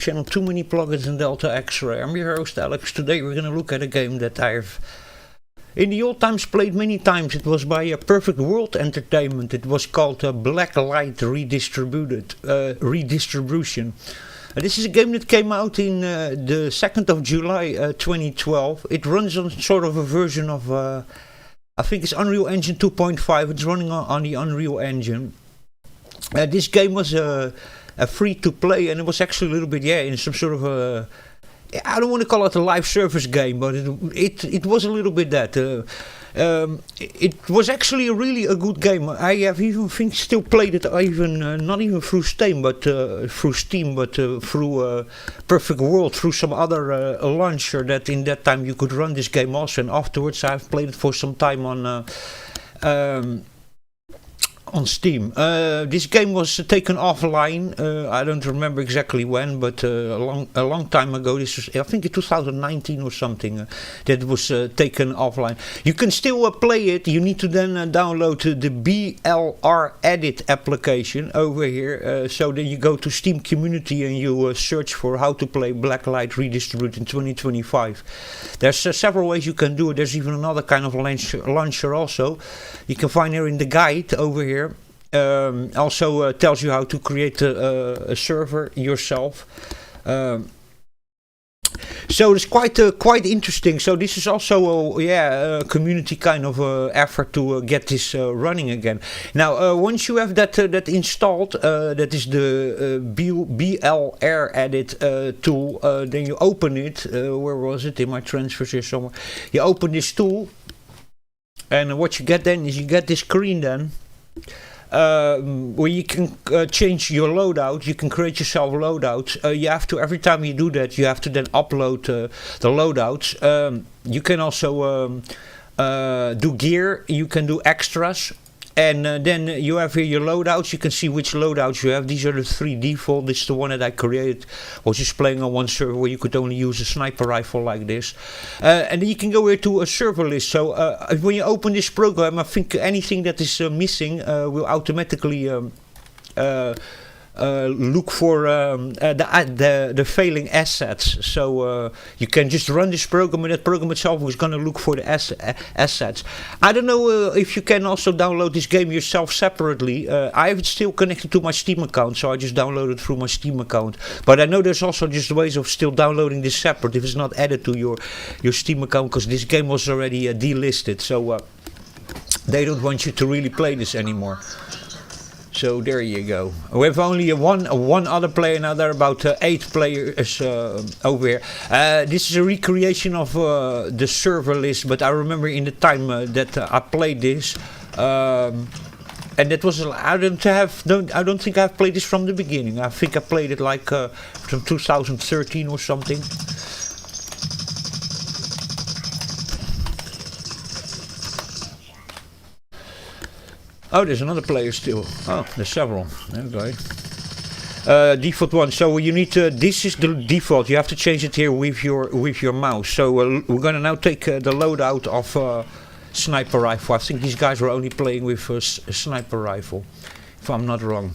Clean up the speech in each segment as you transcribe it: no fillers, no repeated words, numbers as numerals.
Channel Too Many Plugins and Delta X-Ray. I'm your host Alex. Today we're gonna look at a game that I've in the old times played many times. It was by Perfect World Entertainment. It was called Blacklight Redistribution. This is a game that came out in the 2nd of July 2012. It runs on sort of a version of I think it's Unreal Engine 2.5. It's running on the Unreal Engine. This game was a free to play, and it was actually a little bit in some sort of a, I don't want to call it a live service game, but it was a little bit that. It was actually a good game. I have even still played it even not even through Steam, but through Perfect World, through some other launcher that in that time you could run this game also. And afterwards I've played it for some time on Steam. This game was taken offline. I don't remember exactly when, but a long time ago. This was, I think, in 2019 or something. That was taken offline. You can still play it. You need to then download the BLR Edit application over here. So then you go to Steam Community and you search for how to play Blacklight Redistribute in 2025. There's several ways you can do it. There's even another kind of launcher also. You can find here in the guide over here. Also tells you how to create a server yourself. So it's quite interesting. So this is also a community kind of effort to get this running again. Now once you have that installed, that is the BLR Edit tool, then you open it. Where was it? In my transfers here somewhere. You open this tool, and what you get then is you get this screen then. Where you can change your loadout. You can create yourself loadouts. You have to, every time you do that, you have to then upload the loadouts. You can also do gear. You can do extras. And then you have here your loadouts. You can see which loadouts you have. These are the 3 default. This is the one that I created. I was just playing on one server where you could only use a sniper rifle like this. And then you can go here to a server list. So when you open this program, I think anything that is missing will automatically look for the failing assets. So you can just run this program, and that program itself is going to look for the assets. I don't know if you can also download this game yourself separately. I have it still connected to my Steam account, so I just downloaded it through my Steam account. But I know there's also just ways of still downloading this separate if it's not added to your Steam account, because this game was already delisted. So they don't want you to really play this anymore. So there you go. We have only one other player now. There are about 8 players over here. This is a recreation of the server list, but I remember in the time that I played this, and that was I don't think I've played this from the beginning. I think I played it like from 2013 or something. Oh, there's another player still. Oh, there's several. Okay. Default one. So you need to. This is the default. You have to change it here with your mouse. So we're gonna now take the loadout of sniper rifle. I think these guys were only playing with a sniper rifle, if I'm not wrong.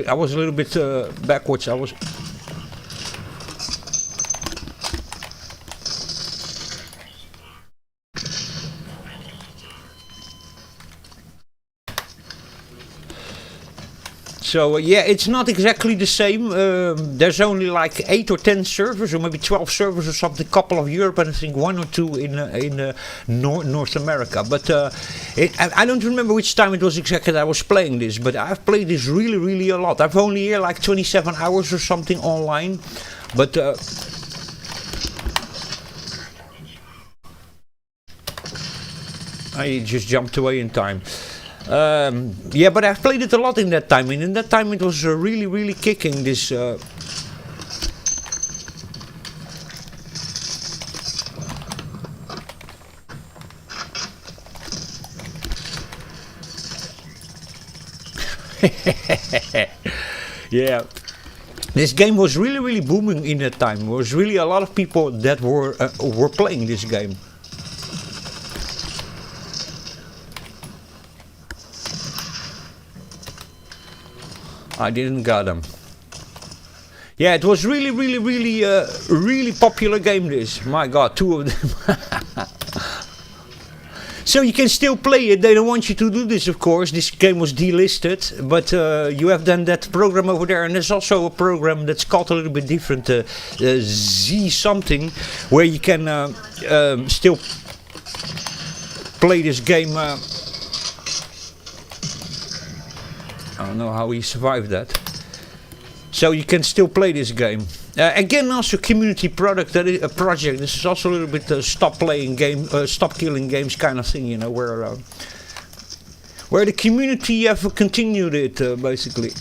I was a little bit backwards. I was. So it's not exactly the same. There's only like 8 or 10 servers, or maybe 12 servers or something. A couple of Europe, and I think 1 or 2 in North America. But I don't remember which time it was exactly that I was playing this. But I've played this really a lot. I've only here like 27 hours or something online. But I just jumped away in time. But I've played it a lot in that time, and in that time it was really kicking this. Yeah, this game was really booming in that time. There was really a lot of people that were playing this game. I didn't got him. Yeah, it was really popular game. This, my God, two of them. So you can still play it. They don't want you to do this, of course. This game was delisted, but you have then that program over there, and there's also a program that's called a little bit different, Z something, where you can still play this game. I don't know how he survived that. So you can still play this game. Again, also community product. That is a project. This is also a little bit stop playing game, stop killing games kind of thing. You know, where the community have continued it basically.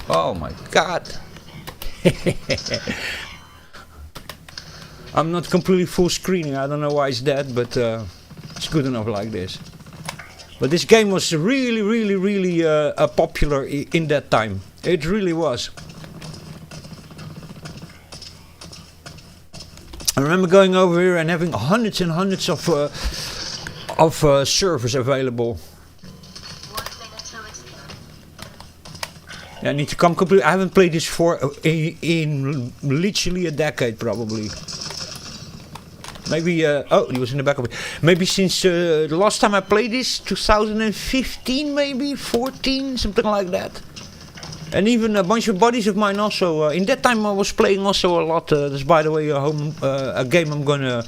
Oh my God. I'm not completely full screening. I don't know why it's that, but it's good enough like this. But this game was really popular in that time. It really was. I remember going over here and having hundreds and hundreds of servers available. Yeah, I need to come complete. I haven't played this for in literally a decade probably. Maybe, oh, he was in the back of it. Maybe since the last time I played this, 2015 maybe, 14, something like that. And even a bunch of buddies of mine also. In that time I was playing also a lot. That's by the way a game I'm gonna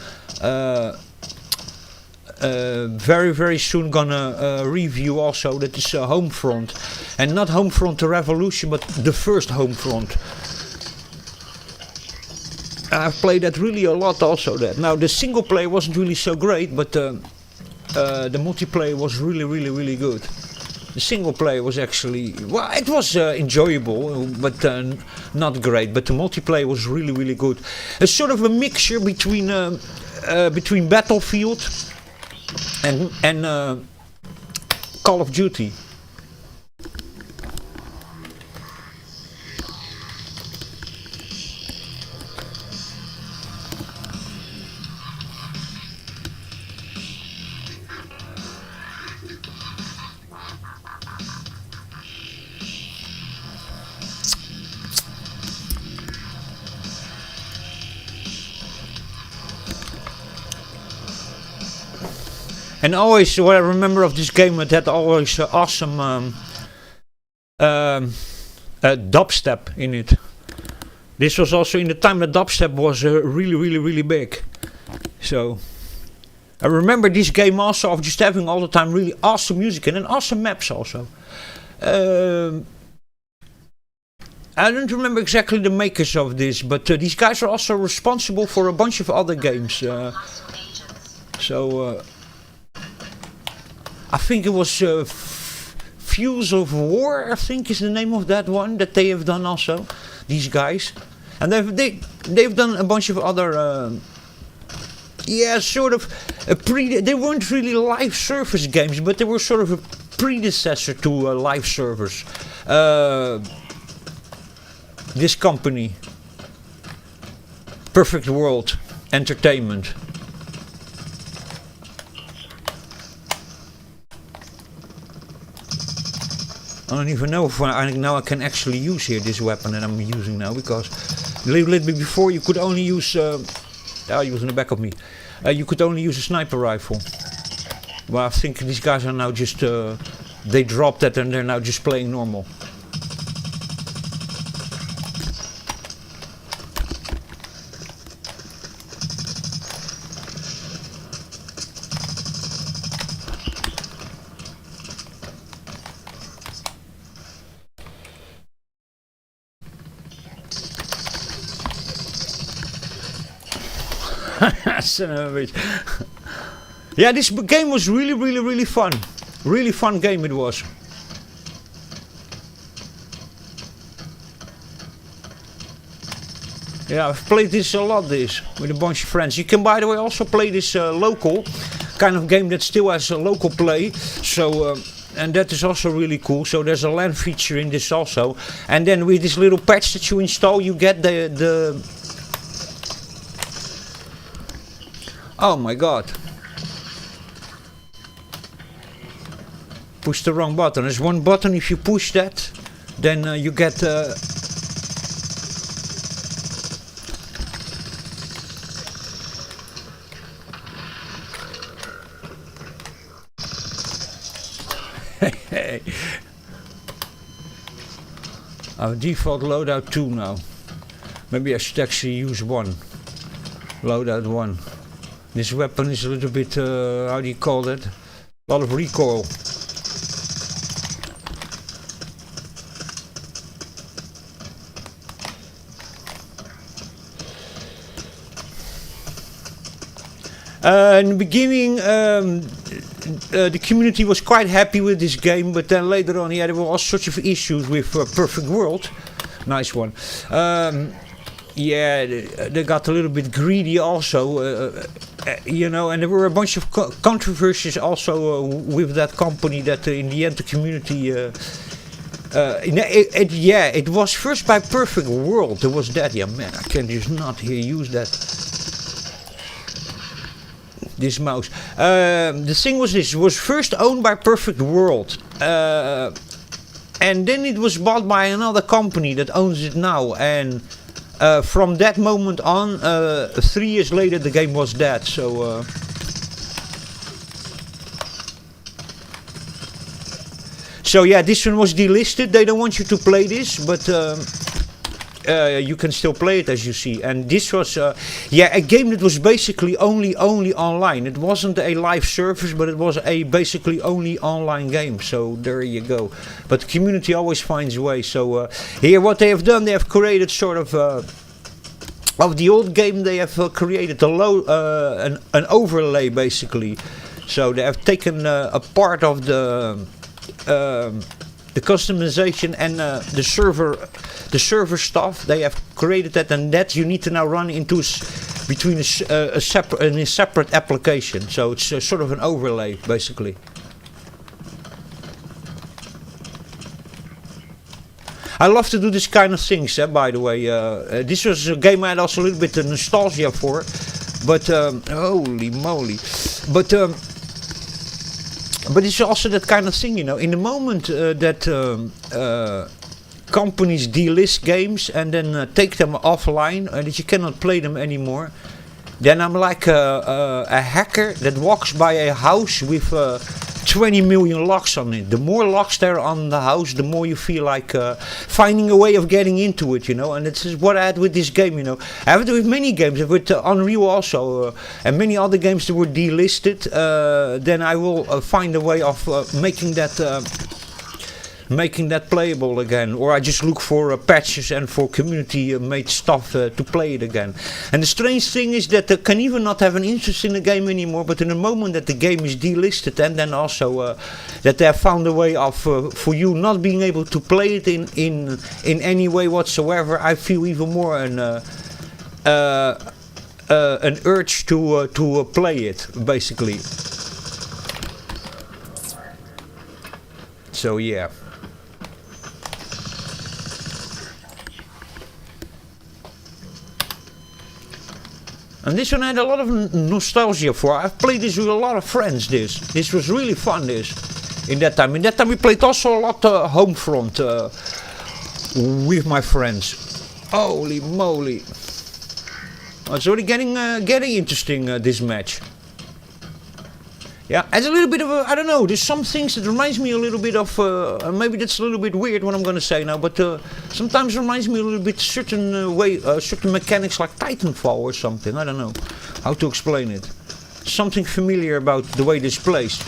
very soon gonna review also. That is Homefront. And not Homefront the Revolution, but the first Homefront. I've played that really a lot also. That now the single player wasn't really so great, but the multiplayer was really good. The single player was actually, well, it was enjoyable, but not great. But the multiplayer was really good. It's sort of a mixture between Battlefield and Call of Duty. And always, what I remember of this game, it had always awesome dubstep in it. This was also in the time that dubstep was really big. So I remember this game also of just having all the time really awesome music and awesome maps also. I don't remember exactly the makers of this, but these guys are also responsible for a bunch of other games. I think it was Fuse of War, I think is the name of that one that they have done also, these guys. And they've done a bunch of other, yeah, sort of, they weren't really live service games, but they were sort of a predecessor to live servers. This company, Perfect World Entertainment. I don't even know if now I can actually use here this weapon that I'm using now, because a little bit before you could only use, oh, he was in the back of me, you could only use a sniper rifle. Well, I think these guys are now just, they dropped that and they're now just playing normal. Son of a bitch. Yeah, this game was really fun. Really fun game it was. Yeah, I've played this a lot, this, with a bunch of friends. You can, by the way, also play this local kind of game that still has a local play. So, and that is also really cool. So there's a LAN feature in this also. And then with this little patch that you install, you get the oh my God. Push the wrong button. There's one button, if you push that, then you get... Our default loadout 2 now. Maybe I should actually use 1. Loadout 1. This weapon is a little bit, how do you call that? A lot of recoil. In the beginning, the community was quite happy with this game, but then later on, yeah, there were all sorts of issues with Perfect World. Nice one. Yeah, they got a little bit greedy also, you know, and there were a bunch of controversies also with that company that in the end the community... yeah, it was first by Perfect World. There was that. Yeah, man, I can just not here use that. This mouse. The thing was this. It was first owned by Perfect World. And then it was bought by another company that owns it now. And from that moment on, 3 years later, the game was dead. So... So yeah, this one was delisted. They don't want you to play this, but you can still play it, as you see. And this was, yeah, a game that was basically only online. It wasn't a live service, but it was a basically only online game. So there you go. But the community always finds a way. So here, what they have done, they have created sort of the old game. They have created an overlay basically. So they have taken a part of the customization and the server stuff. They have created that, and that you need to now run into between a separate application. So it's sort of an overlay basically. I love to do this kind of things, by the way. This was a game I had also a little bit of nostalgia for, but holy moly. But it's also that kind of thing, you know. In the moment that companies delist games and then take them offline, and that you cannot play them anymore, then I'm like a hacker that walks by a house with 20 million locks on it. The more locks there on the house, the more you feel like finding a way of getting into it, you know. And it's what I had with this game, you know. I have it with many games, with Unreal also, and many other games that were delisted. Then I will find a way of making that playable again, or I just look for patches and for community made stuff to play it again. And the strange thing is that they can even not have an interest in the game anymore, but in the moment that the game is delisted, and then also that they have found a way of for you not being able to play it in any way whatsoever, I feel even more an urge to play it basically. So yeah. And this one I had a lot of nostalgia for. I've played this with a lot of friends. This was really fun. In that time we played also a lot Homefront with my friends. Holy moly! Oh, it's already getting interesting, this match. Yeah, it's a little bit of a, I don't know, there's some things that reminds me a little bit of, maybe that's a little bit weird what I'm going to say now, but sometimes reminds me a little bit certain certain mechanics like Titanfall or something. I don't know how to explain it. Something familiar about the way this plays.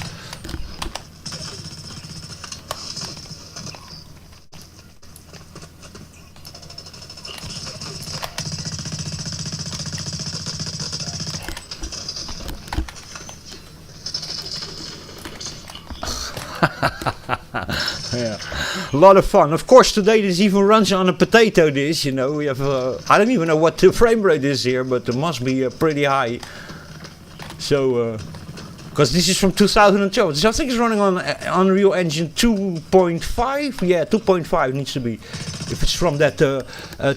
Yeah, a lot of fun. Of course, today this even runs on a potato dish. You know, we have. I don't even know what the frame rate is here, but it must be pretty high. So, because this is from 2012, so I think it's running on Unreal Engine 2.5. Yeah, 2.5 needs to be. If it's from that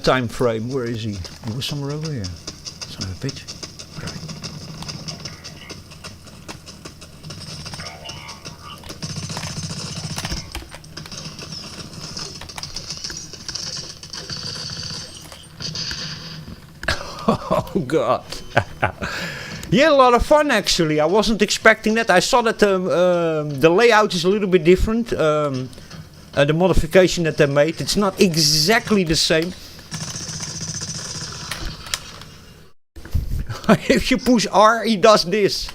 time frame, where is he? He was somewhere over here. Son of a bitch. Oh god. Yeah, a lot of fun actually. I wasn't expecting that. I saw that the layout is a little bit different. The modification that they made, it's not exactly the same. If you push R, he does this.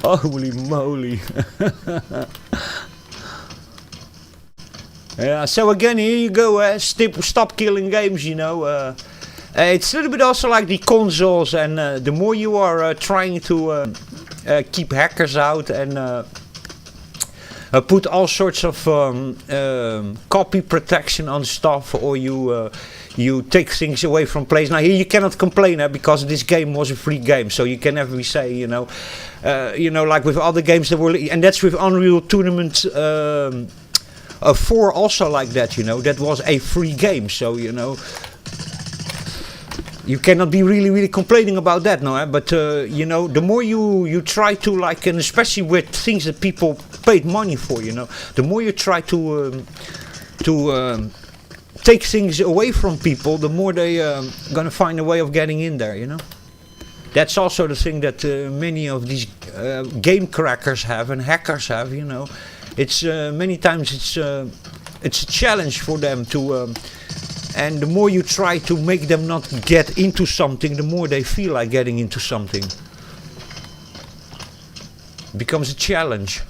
Holy moly. Yeah, so again, here you go, stop killing games, you know. It's a little bit also like the consoles, and the more you are trying to keep hackers out and put all sorts of copy protection on stuff, or you take things away from players. Now here you cannot complain because this game was a free game, so you can never say, you know, like with other games that were, and that's with Unreal Tournament 4 also like that, you know, that was a free game, so you know. You cannot be really complaining about that, no? But you know, the more you try to, like, and especially with things that people paid money for, you know, the more you try to take things away from people, the more they gonna find a way of getting in there, you know. That's also the thing that many of these game crackers have and hackers have, you know. It's many times it's a challenge for them to. And the more you try to make them not get into something, the more they feel like getting into something. It becomes a challenge.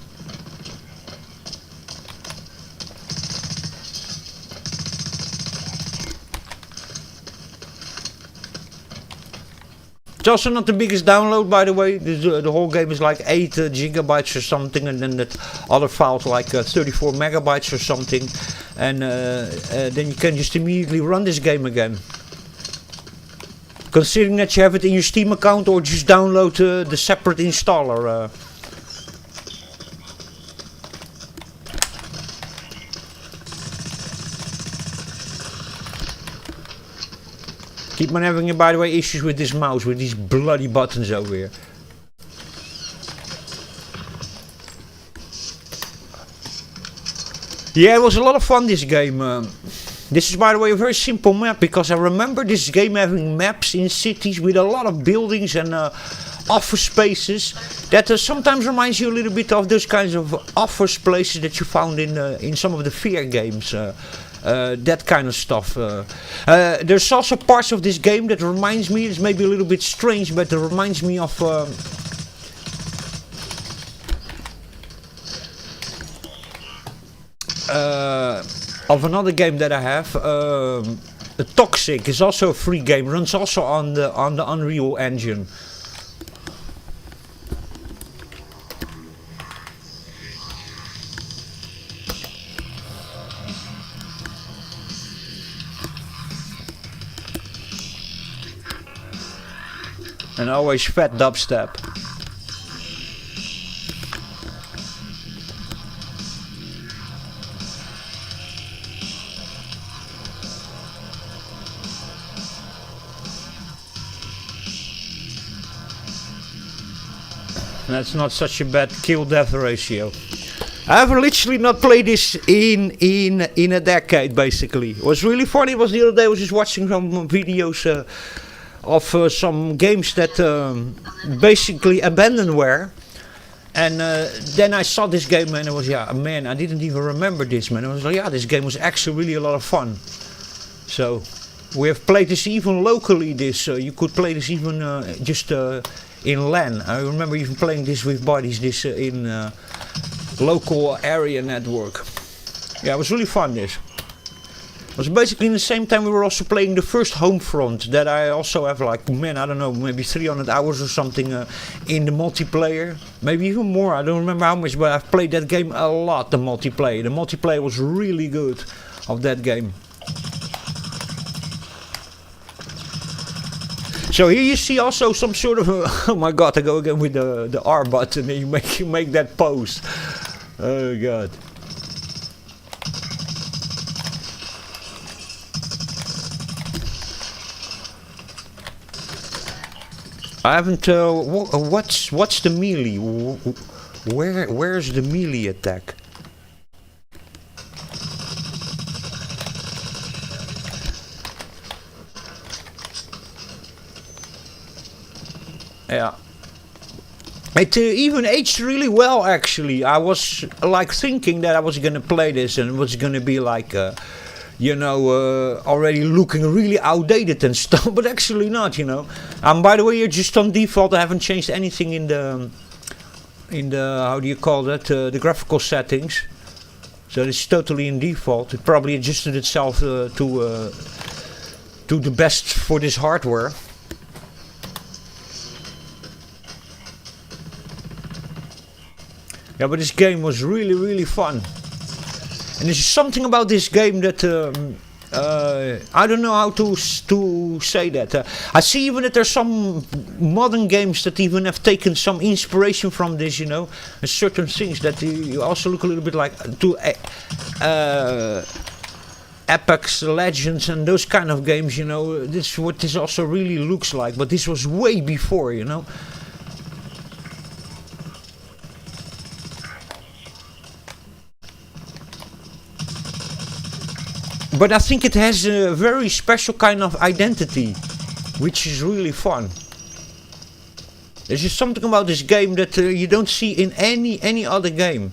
It's also not the biggest download, by the way. The whole game is like 8 gigabytes or something, and then that other files like 34 megabytes or something. And then you can just immediately run this game again. Considering that you have it in your Steam account, or just download the separate installer. Keep on having, by the way, issues with this mouse, with these bloody buttons over here. Yeah, it was a lot of fun, this game. This is, by the way, a very simple map, because I remember this game having maps in cities with a lot of buildings and office spaces. That sometimes reminds you a little bit of those kinds of office places that you found in some of the Fear games. That kind of stuff. There's also parts of this game that reminds me, it's maybe a little bit strange, but it reminds me of another game that I have. Toxic is also a free game, runs also on the Unreal Engine. And always fat dubstep. That's not such a bad kill-death ratio. I've literally not played this in a decade, basically. It was really funny. It was the other day I was just watching some videos of some games that basically abandonware, and then I saw this game and it was, yeah, man, I didn't even remember this, man. I was like, yeah, this game was actually really a lot of fun. So we have played this even locally. You could play this even just in LAN. I remember even playing this with buddies, this in local area network. Yeah, it was really fun. This it was basically in the same time we were also playing the first Homefront, that I also have, like, man, I don't know, maybe 300 hours or something in the multiplayer. Maybe even more, I don't remember how much, but I've played that game a lot, the multiplayer. The multiplayer was really good of that game. So here you see also some sort of oh my god, I go again with the R button and you make that pose. Oh god. I haven't what's the melee? Where's the melee attack? Yeah. It even aged really well, actually. I was like thinking that I was gonna play this and it was gonna be like, you know, already looking really outdated and stuff, but actually not, you know. By the way, you're just on default. I haven't changed anything in the how do you call that, the graphical settings. So it's totally in default. It probably adjusted itself to the best for this hardware. Yeah, but this game was really, really fun. And there's something about this game that I don't know how to say that. I see even that there's some modern games that even have taken some inspiration from this, you know, and certain things that you also look a little bit like to Apex Legends and those kind of games, you know. This is what this also really looks like, but this was way before, you know. But I think it has a very special kind of identity, which is really fun. There's just something about this game that you don't see in any other game.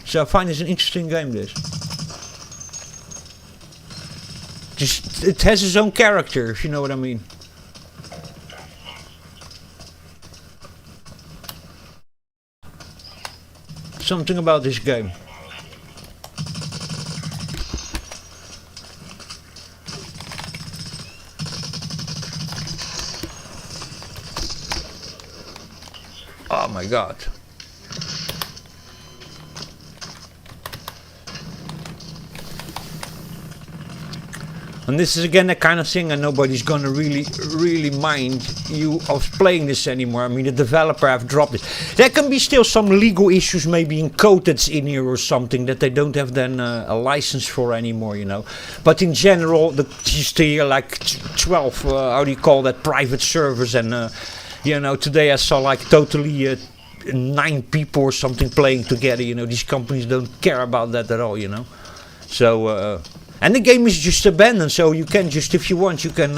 So I find this an interesting game, this. Just, it has its own character, if you know what I mean. Something about this game. Oh my god. And this is again that kind of thing, and nobody's gonna really mind you of playing this anymore. I mean, the developer have dropped it. There can be still some legal issues, maybe in code that's in here or something that they don't have then a license for anymore, you know. But in general, you still like 12, how do you call that, private servers, and you know, today I saw like totally 9 people or something playing together, you know. These companies don't care about that at all, you know. So, and the game is just abandoned, so you can just, if you want, you can,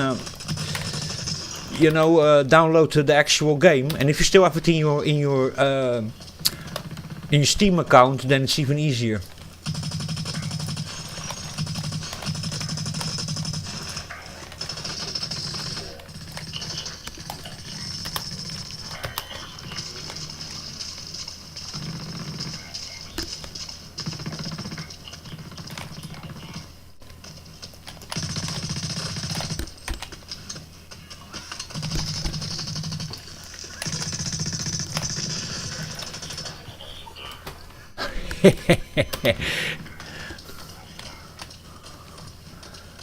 you know, download the actual game. And if you still have it in your Steam account, then it's even easier.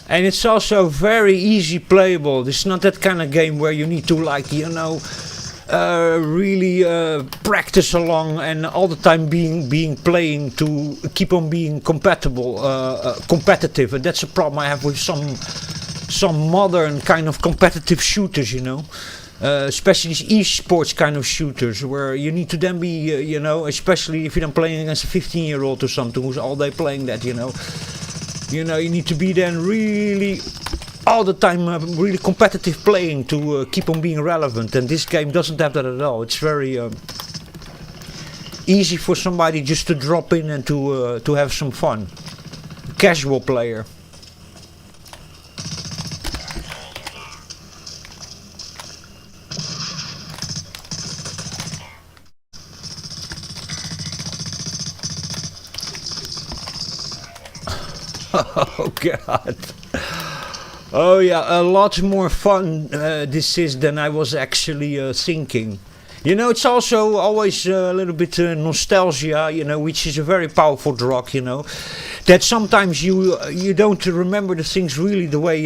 And it's also very easy playable. It's not that kind of game where you need to, like, you know, really practice along and all the time playing to keep on being competitive. And that's a problem I have with some modern kind of competitive shooters, you know. Especially these esports kind of shooters, where you need to then be, you know, especially if you're playing against a 15-year-old or something who's all day playing that, you know. You know, you need to be then really all the time really competitive playing to keep on being relevant. And this game doesn't have that at all. It's very easy for somebody just to drop in and to have some fun. Casual player. Oh god. Oh yeah, a lot more fun this is than I was actually thinking. You know, it's also always a little bit nostalgia, you know, which is a very powerful drug, you know. That sometimes you don't remember the things really the way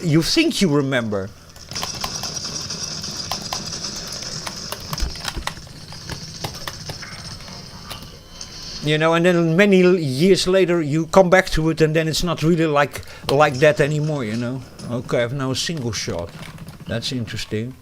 you think you remember. You know, and then many years later you come back to it and then it's not really like that anymore, you know. Okay, I have now a single shot. That's interesting.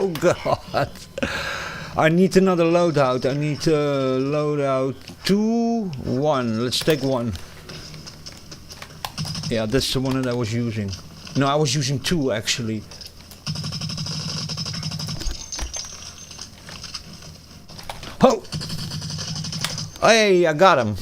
Oh god. I need another loadout. I need loadout 2, 1. Let's take 1. Yeah, that's the one that I was using. No, I was using 2 actually. Oh! Hey, I got him.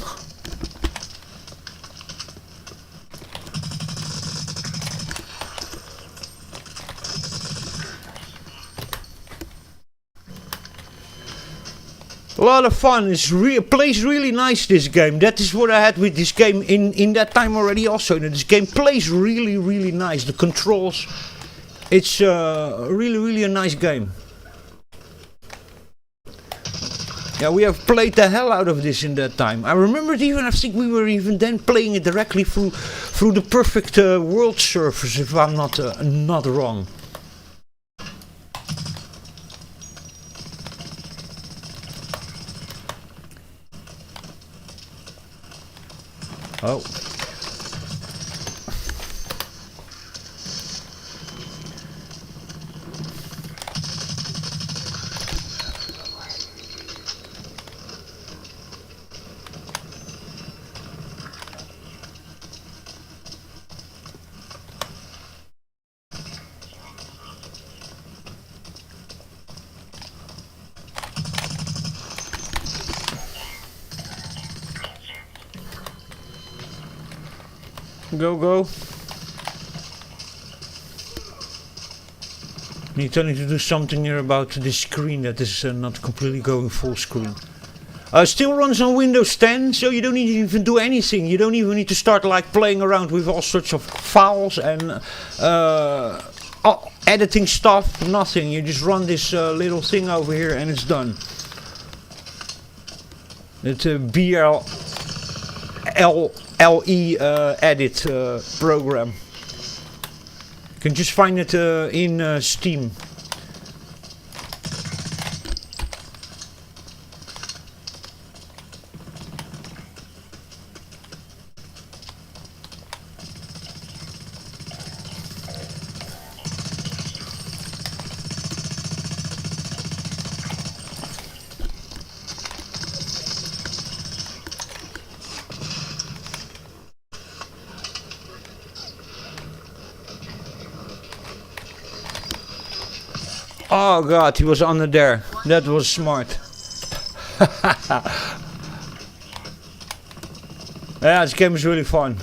A lot of fun. It plays really nice, this game. That is what I had with this game in that time already also. This game plays really, really nice. The controls. It's really, really a nice game. Yeah, we have played the hell out of this in that time. I remember it even, I think we were even then playing it directly through the perfect world servers, if I'm not wrong. Oh. Go. Need only to do something here about this screen that is not completely going full screen. Still runs on Windows 10, so you don't need to even do anything. You don't even need to start like playing around with all sorts of files and editing stuff. Nothing. You just run this little thing over here and it's done. It's a BLE edit program. You can just find it in Steam. Oh god, he was under there. That was smart. Yeah, this game is really fun.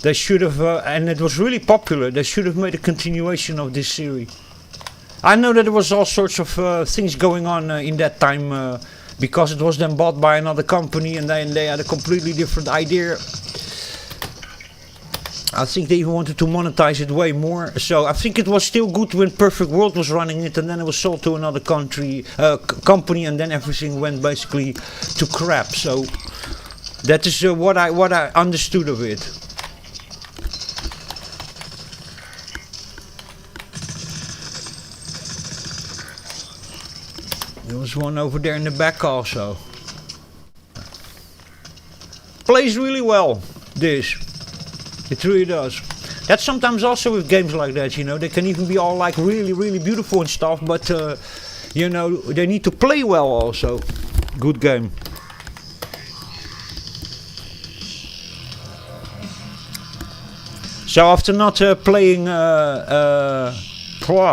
They should have, and it was really popular, they should have made a continuation of this series. I know that there was all sorts of things going on in that time, because it was then bought by another company and then they had a completely different idea. I think they even wanted to monetize it way more. So I think it was still good when Perfect World was running it, and then it was sold to another company, and then everything went basically to crap. So that is what I understood of it. There was one over there in the back also. Plays really well, this. It really does. That's sometimes also with games like that, you know. They can even be all like really, really beautiful and stuff, but you know, they need to play well also. Good game. So after not playing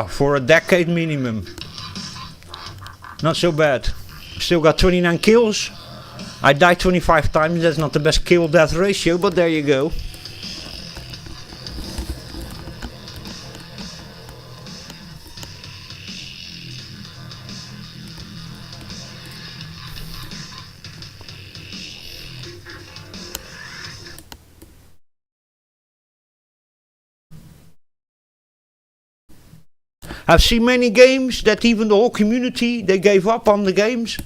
for a decade minimum, not so bad. Still got 29 kills. I died 25 times. That's not the best kill-death ratio, but there you go. I've seen many games that even the whole community, they gave up on the games.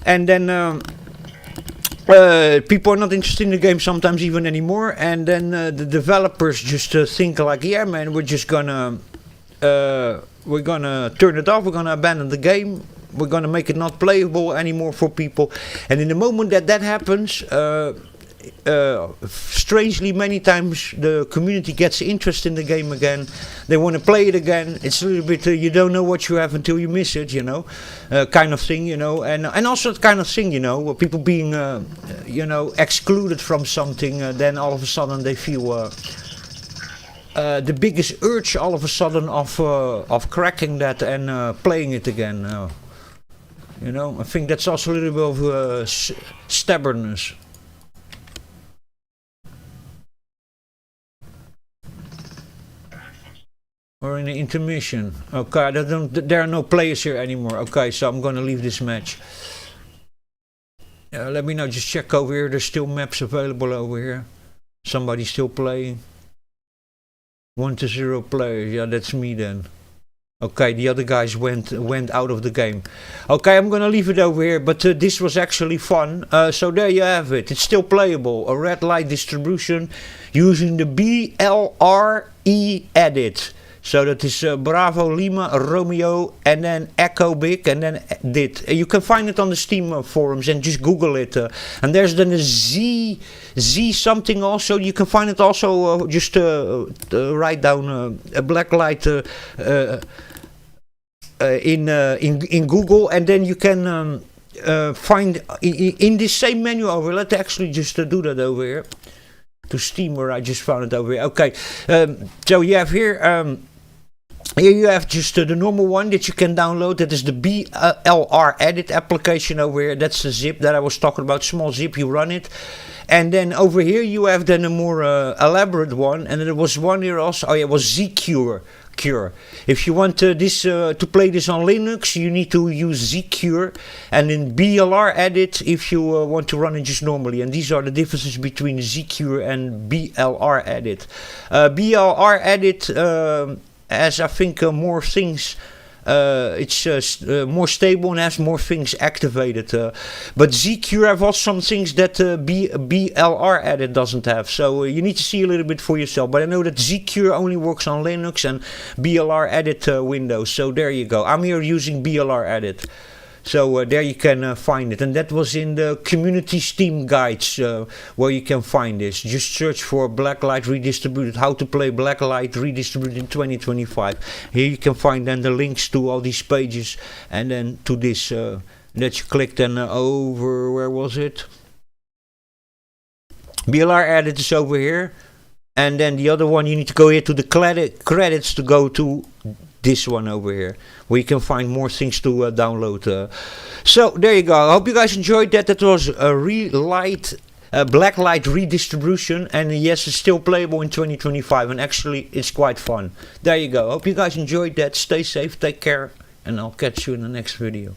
And then people are not interested in the game sometimes even anymore. And then the developers just think like, yeah man, we're gonna turn it off, we're gonna abandon the game. We're gonna make it not playable anymore for people. And in the moment that happens, strangely many times the community gets interest in the game again. They want to play it again. It's a little bit you don't know what you have until you miss it, you know, kind of thing, you know, and also the kind of thing, you know, where people being you know, excluded from something, then all of a sudden they feel the biggest urge all of a sudden of cracking that and playing it again. You know, I think that's also a little bit of stubbornness. Or in the intermission. Okay, there are no players here anymore. Okay, so I'm gonna leave this match. Let me know, just check over here. There's still maps available over here. Somebody's still playing. 1-0 players. Yeah, that's me then. Okay, the other guys went out of the game. Okay, I'm gonna leave it over here, but this was actually fun. So there you have it. It's still playable. A red light distribution using the BLRE edit. So that is Bravo Lima Romeo and then Echo Big and then dit. You can find it on the Steam forums and just Google it. And there's then a Z something also. You can find it also just write down a Blacklight in Google, and then you can find in this same menu over. Let's actually just do that over here to Steam, where I just found it over here. Okay, so you have here. Here you have just the normal one that you can download. That is the BLR edit application over here. That's the zip that I was talking about. Small zip, you run it. And then over here you have then a more elaborate one. And there was one here also. Oh yeah, it was ZCure. If you want this to play this on Linux, you need to use ZCure. And in BLR edit, if you want to run it just normally. And these are the differences between ZCure and BLR edit. BLR edit has, I think, more things. It's more stable and has more things activated. But ZCure have also some things that BLR edit doesn't have. So you need to see a little bit for yourself. But I know that ZCure only works on Linux and BLR edit Windows. So there you go. I'm here using BLR edit. So there you can find it. And that was in the community Steam guides where you can find this. Just search for Blacklight Redistributed. How to play Blacklight Redistributed in 2025. Here you can find then the links to all these pages. And then to this that you click then over, where was it? BLR edit is over here. And then the other one, you need to go here to the credits to go to this one over here, where you can find more things to download. So there you go. I hope you guys enjoyed that. That was a Blacklight redistribution, and yes, it's still playable in 2025, and actually it's quite fun. There you go. Hope you guys enjoyed that. Stay safe, take care, and I'll catch you in the next video.